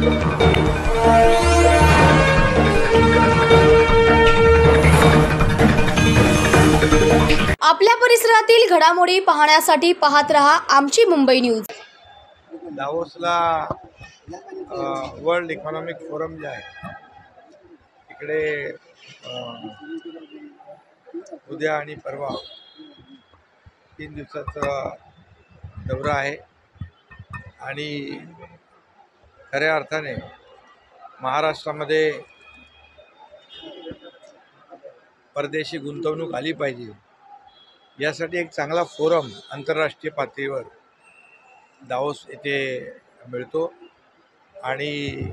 आपल्या परिसरातील घडामोडी पाहण्यासाठी पाहत रहा आमची मुंबई न्यूज। दावोसला वर्ल्ड इकॉनॉमिक फोरम जे आहे तिकडे उद्या आणि परवा 3 दिवसाचा दौरा आहे आणि खऱ्या अर्थाने महाराष्ट्रामध्ये परदेशी गुंतवणूक आली पाहिजे यासाठी एक चांगला फोरम आंतरराष्ट्रीय पातळीवर दावोस येथे मिळतो आणि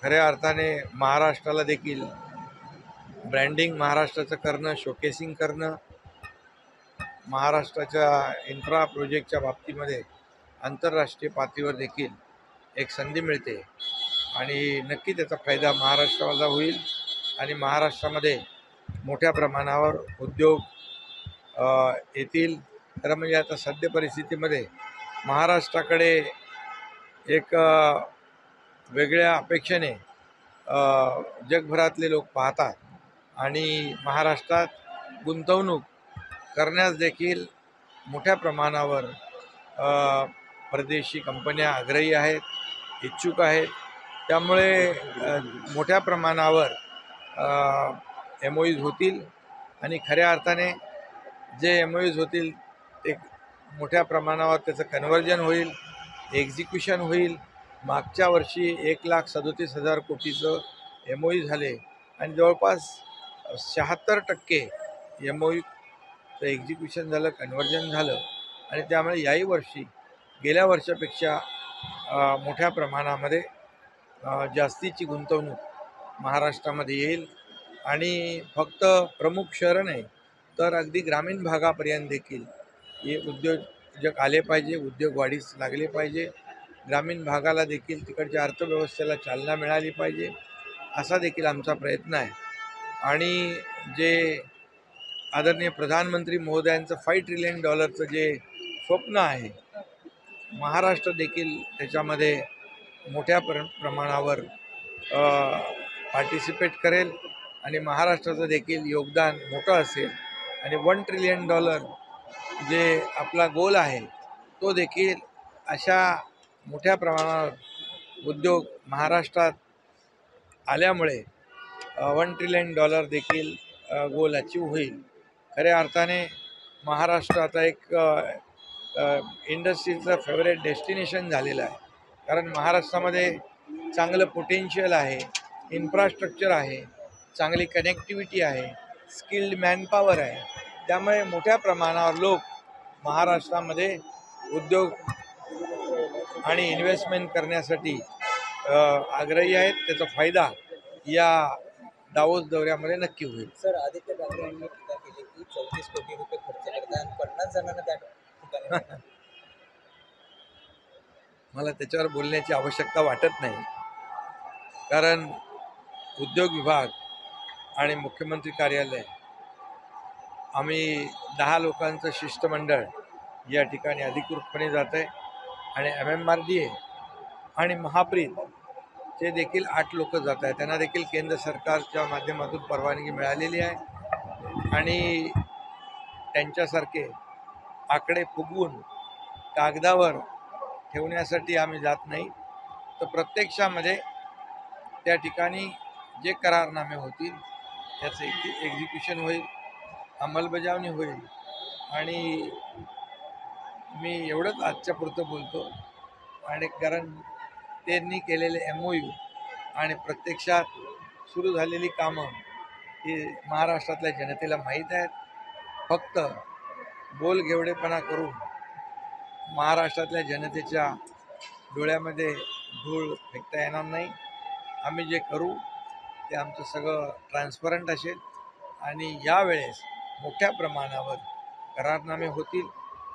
खऱ्या अर्थाने महाराष्ट्राला देखील ब्रँडिंग महाराष्ट्राचं करणं, शोकेसिंग करणं, महाराष्ट्राच्या इन्फ्रा प्रोजेक्टच्या बाबतीमध्ये आंतरराष्ट्रीय पातळीवर देखील एक संधी मिळते आणि नक्की त्याचा फायदा महाराष्ट्राला होईल आणि महाराष्ट्रामध्ये मोठ्या प्रमाणावर उद्योग येतील। खरं म्हणजे आता सध्या परिस्थितीमध्ये महाराष्ट्राकडे एक वेगळ्या अपेक्षेने जगभरातले लोक पाहतात आणि महाराष्ट्रात गुंतवणूक करण्यास देखील मोठ्या प्रमाणावर परदेशी कंपन्या आग्रही आहेत, इच्छुक आहेत। त्यामुळे मोठ्या प्रमाणावर MOUs होतील आणि खऱ्या अर्थाने जे MOUs होतील ते मोठ्या प्रमाणावर त्याचं कन्व्हर्जन होईल, एक्झिक्युशन होईल। मागच्या वर्षी 1,37,000 कोटीचं MOU झाले आणि जवळपास 76% MOUचं एक्झिक्युशन झालं, कन्व्हर्जन झालं आणि त्यामुळे याही वर्षी गेल्या वर्षापेक्षा मोठ्या प्रमाणामध्ये जास्तीची गुंतवणूक महाराष्ट्रामध्ये येईल आणि फक्त प्रमुख शहरं नाही तर अगदी ग्रामीण भागापर्यंत देखील हे उद्योजक आले पाहिजे, उद्योग वाढीस लागले पाहिजे, ग्रामीण भागाला देखील तिकडच्या अर्थव्यवस्थेला चालना मिळाली पाहिजे असा देखील आमचा प्रयत्न आहे। आणि जे आदरणीय प्रधानमंत्री महोदयांचं $5 ट्रिलियन जे स्वप्न आहे, महाराष्ट्र देखील त्याच्यामध्ये मोठ्या प्रमाणावर पार्टिसिपेट करेल आणि महाराष्ट्राचं देखील योगदान मोठं असेल आणि $1 ट्रिलियन जे आपला गोल आहे तो देखील अशा मोठ्या प्रमाणावर उद्योग महाराष्ट्रात आल्यामुळे $1 ट्रिलियन देखील गोल अचीव होईल। खऱ्या अर्थाने महाराष्ट्र आता एक इंडस्ट्रीचं फेवरेट डेस्टिनेशन झालेलं आहे, कारण महाराष्ट्रामध्ये चांगलं पोटेन्शियल आहे, इन्फ्रास्ट्रक्चर आहे, चांगली कनेक्टिव्हिटी आहे, स्किल्ड मॅनपॉवर आहे। त्यामुळे मोठ्या प्रमाणावर लोक महाराष्ट्रामध्ये उद्योग आणि इन्व्हेस्टमेंट करण्यासाठी आग्रही आहेत। त्याचा फायदा या दावोस दौऱ्यामध्ये नक्की होईल। सर, आदित्य ठाकरे यांनी टीका केली की 34 कोटी रुपये खर्च करतात आणि 50 जणांना त्या ठिकाणी मला त्याच्यावर बोलण्याची आवश्यकता वाटत नाही, कारण उद्योग विभाग आणि मुख्यमंत्री कार्यालय आम्ही 10 लोकांचं शिष्टमंडळ या ठिकाणी अधिकृतपणे जात आहे आणि MMRDA आणि महाप्रीतचे देखील 8 लोक जात आहेत। त्यांना देखील केंद्र सरकारच्या माध्यमातून परवानगी मिळालेली आहे आणि त्यांच्यासारखे आकडे फुगवून कागदावर ठेवण्यासाठी आम्ही जात नाही, तर प्रत्यक्षामध्ये त्या ठिकाणी जे करारनामे होतील त्याचं एक्झिक्युशन होईल, अंमलबजावणी होईल। आणि मी एवढंच आजच्यापुरतं बोलतो आणि कारण त्यांनी केलेले MOU आणि प्रत्यक्षात सुरू झालेली कामं ही महाराष्ट्रातल्या जनतेला माहीत आहेत। फक्त बोलघेवडेपणा करून महाराष्ट्रातल्या जनतेच्या डोळ्यामध्ये धूळ फेकता येणार नाही। आम्ही जे करू ते आमचं सगळं ट्रान्सपरंट असेल आणि यावेळेस मोठ्या प्रमाणावर करारनामे होतील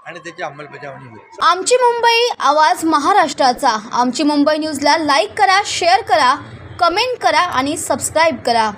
आणि त्याची अंमलबजावणी होईल। आमची मुंबई, आवाज महाराष्ट्राचा। आमची मुंबई न्यूजला लाईक करा, शेअर करा, कमेंट करा आणि सबस्क्राईब करा।